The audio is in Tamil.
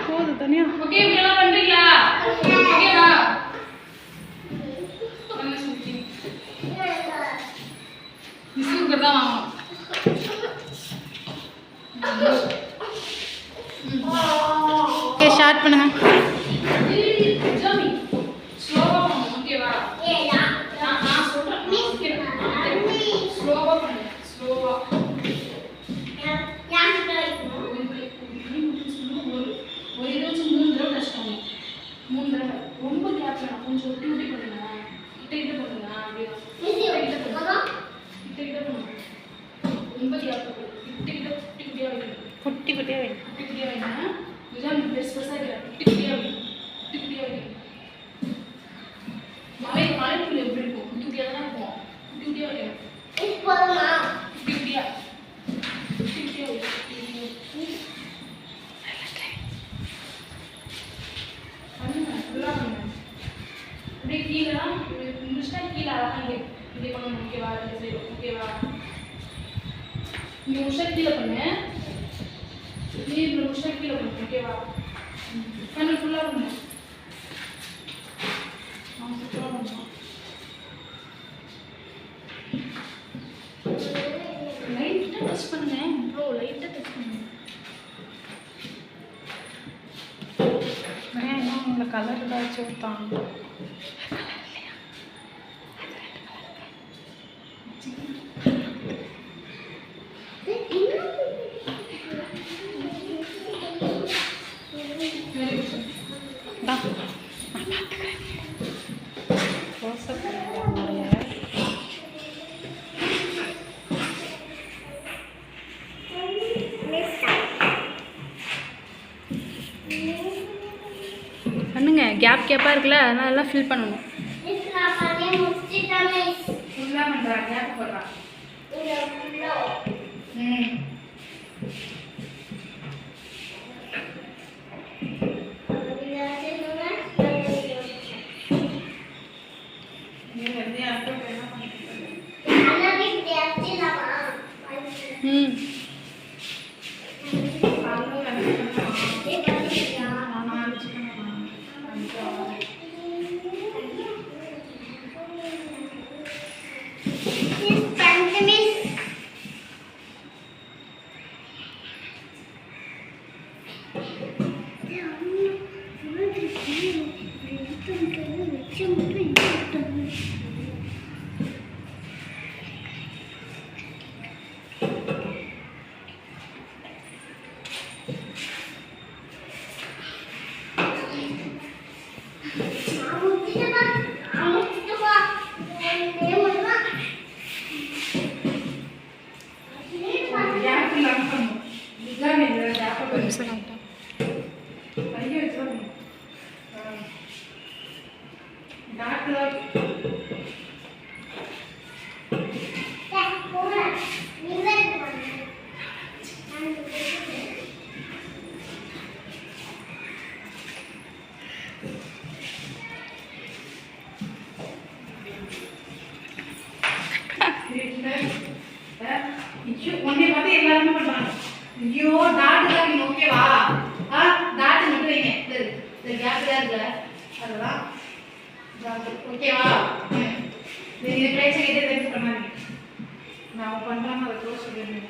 போது தனியா. ஓகே இப்படிலாம் பண்றீங்களா? ஓகேவா? மிஸ்ஸுக்கு தான் வாங்கணும். ஓகே ஸ்டார்ட் பண்ணுங்க. ஜாமி ஸ்லோவா பண்ணு. ஓகேவா? நான் சொல்றேன். ஸ்லோவா பண்ணு. ஸ்லோவா. ஒரு இது 3 தடவை டச் பண்ணணும். 3 தடவை. ரொம்ப கேப் வேணாம். கொஞ்சம் விட்டு விட்டு பண்ணுங்க. கிட்ட பண்ணுங்க. அப்படியே கிட்ட பண்ணுங்க. ரொம்ப கேப் கிட்ட குட்டியா வைக்கணும். குட்டியா வைங்க. குட்டியா வைங்க. இதுதான் பெருசா இருக்கு. குட்டியா வைங்க. குட்டியா வைங்க. மலைக்குள்ள எப்படி இருக்கும்? குட்டியா தான் இருக்கும். குட்டியா வைக்கணும். இப்போமா குட்டியா வைங்க. அப்படியே கீழே முடிச்சுட்டா கீழே அழகாங்க இப்படி பண்ணணும். ஓகேவா? ஓகேவா? இங்கே முடிச்சா கீழே பண்ணு. நீ இப்படி முடிச்சா கீழே பண்ணு. ஓகேவா? கண்ணு ஃபுல்லாக பண்ணு. ஃபுல்லாக பண்ணணும். லைட்டாக டச் பண்ணுங்க. ப்ரோ லைட்டாக டச் பண்ணுங்க. இந்த கலர் ஏதாச்சும் ஊத்தாங்க. பண்ணுங்க. கேப்பாக இருக்குல்ல, அதனால எல்லாம் ஃபில் பண்ணணும். ஃபுல்லாக பண்ணுறா. கேப் போடுறா. ஒன்னே பார்த்து எல்லாருமே பண்றாங்க. ஐயோ டாட் தான் நீங்க. ஓகேவா? டாட் மட்டும் வைங்க. இந்த கேப் இருக்குல்ல அதெல்லாம் டாட். ஓகேவா? நீங்க ட்ரை செய்யிட்டே தெரிஞ்சு பண்ணாதீங்க. நான் பண்றாங்க அதை க்ளோஸ் பண்ணிடுங்க.